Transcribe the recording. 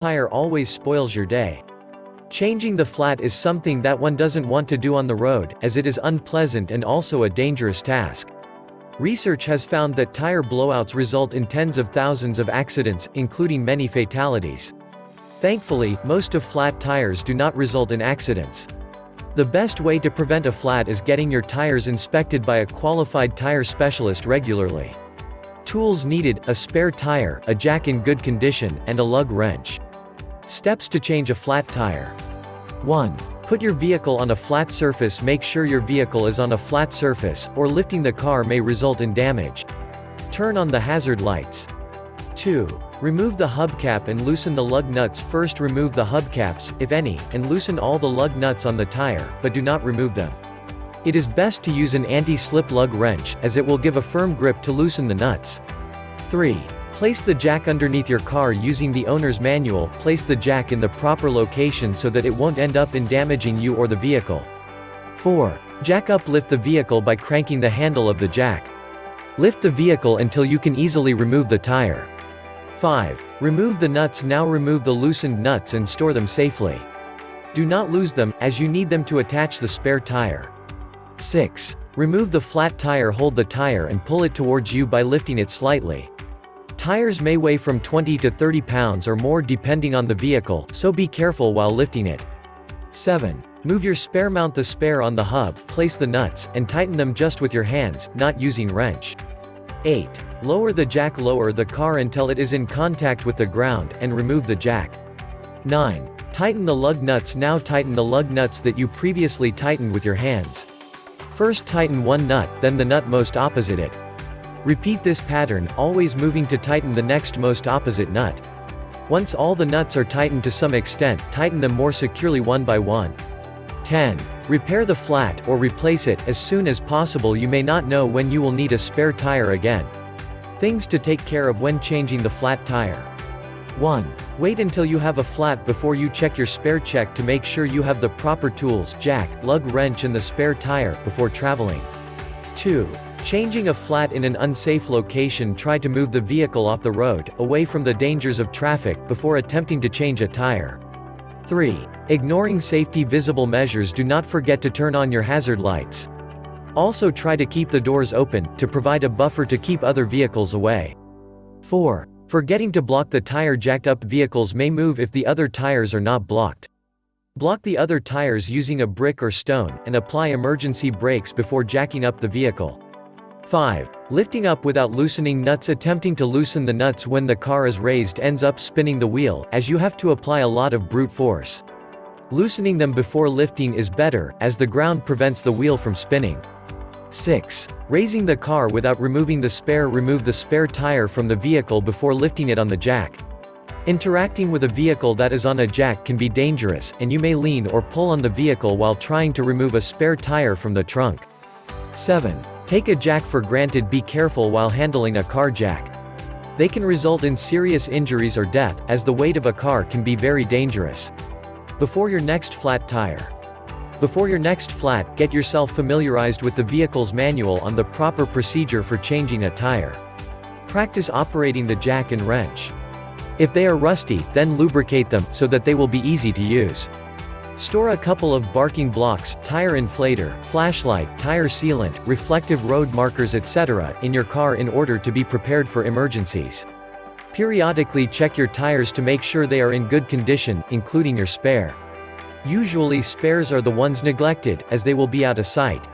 tire always spoils your day. Changing the flat is something that one doesn't want to do on the road, as it is unpleasant and also a dangerous task. Research has found that tire blowouts result in tens of thousands of accidents, including many fatalities. Thankfully, most of flat tires do not result in accidents. The best way to prevent a flat is getting your tires inspected by a qualified tire specialist regularly. Tools needed: a spare tire, a jack in good condition, and a lug wrench. Steps to change a flat tire. 1. Put your vehicle on a flat surface. Make sure your vehicle is on a flat surface, or lifting the car may result in damage. Turn on the hazard lights. 2. Remove the hubcap and loosen the lug nuts. First remove the hubcaps, if any, and loosen all the lug nuts on the tire, but do not remove them. It is best to use an anti-slip lug wrench, as it will give a firm grip to loosen the nuts. 3. Place the jack underneath your car using the owner's manual. Place the jack in the proper location so that it won't end up in damaging you or the vehicle. 4. Jack up. Lift the vehicle by cranking the handle of the jack. Lift the vehicle until you can easily remove the tire. 5. Remove the nuts. Now remove the loosened nuts and store them safely. Do not lose them, as you need them to attach the spare tire. 6. Remove the flat tire. Hold the tire and pull it towards you by lifting it slightly. Tires may weigh from 20 to 30 pounds or more depending on the vehicle, so be careful while lifting it. 7. Move your spare. Mount the spare on the hub, place the nuts, and tighten them just with your hands, not using wrench. 8. Lower the jack. Lower the car until it is in contact with the ground, and remove the jack. 9. Tighten the lug nuts. Now tighten the lug nuts that you previously tightened with your hands. First tighten one nut, then the nut most opposite it. Repeat this pattern, always moving to tighten the next most opposite nut. Once all the nuts are tightened to some extent, tighten them more securely one by one. 10. Repair the flat, or replace it, as soon as possible. You may not know when you will need a spare tire again. Things to take care of when changing the flat tire. 1. Wait until you have a flat before you check your spare. Check to make sure you have the proper tools, jack, lug wrench and the spare tire, before traveling. 2. Changing a flat in an unsafe location. Try to move the vehicle off the road, away from the dangers of traffic, before attempting to change a tire. 3. Ignoring safety visible measures. Do not forget to turn on your hazard lights. Also try to keep the doors open, to provide a buffer to keep other vehicles away. 4. Forgetting to block the tire. Jacked up vehicles may move if the other tires are not blocked. Block the other tires using a brick or stone, and apply emergency brakes before jacking up the vehicle. 5. Lifting up without loosening nuts. Attempting to loosen the nuts when the car is raised ends up spinning the wheel, as you have to apply a lot of brute force. Loosening them before lifting is better, as the ground prevents the wheel from spinning. 6. Raising the car without removing the spare. Remove the spare tire from the vehicle before lifting it on the jack. Interacting with a vehicle that is on a jack can be dangerous, and you may lean or pull on the vehicle while trying to remove a spare tire from the trunk. 7. Take a jack for granted. Be careful while handling a car jack. They can result in serious injuries or death, as the weight of a car can be very dangerous. Before your next flat tire. Before your next flat, get yourself familiarized with the vehicle's manual on the proper procedure for changing a tire. Practice operating the jack and wrench. If they are rusty, then lubricate them, so that they will be easy to use. Store a couple of barking blocks, tire inflator, flashlight, tire sealant, reflective road markers etc. in your car in order to be prepared for emergencies. Periodically check your tires to make sure they are in good condition, including your spare. Usually spares are the ones neglected, as they will be out of sight.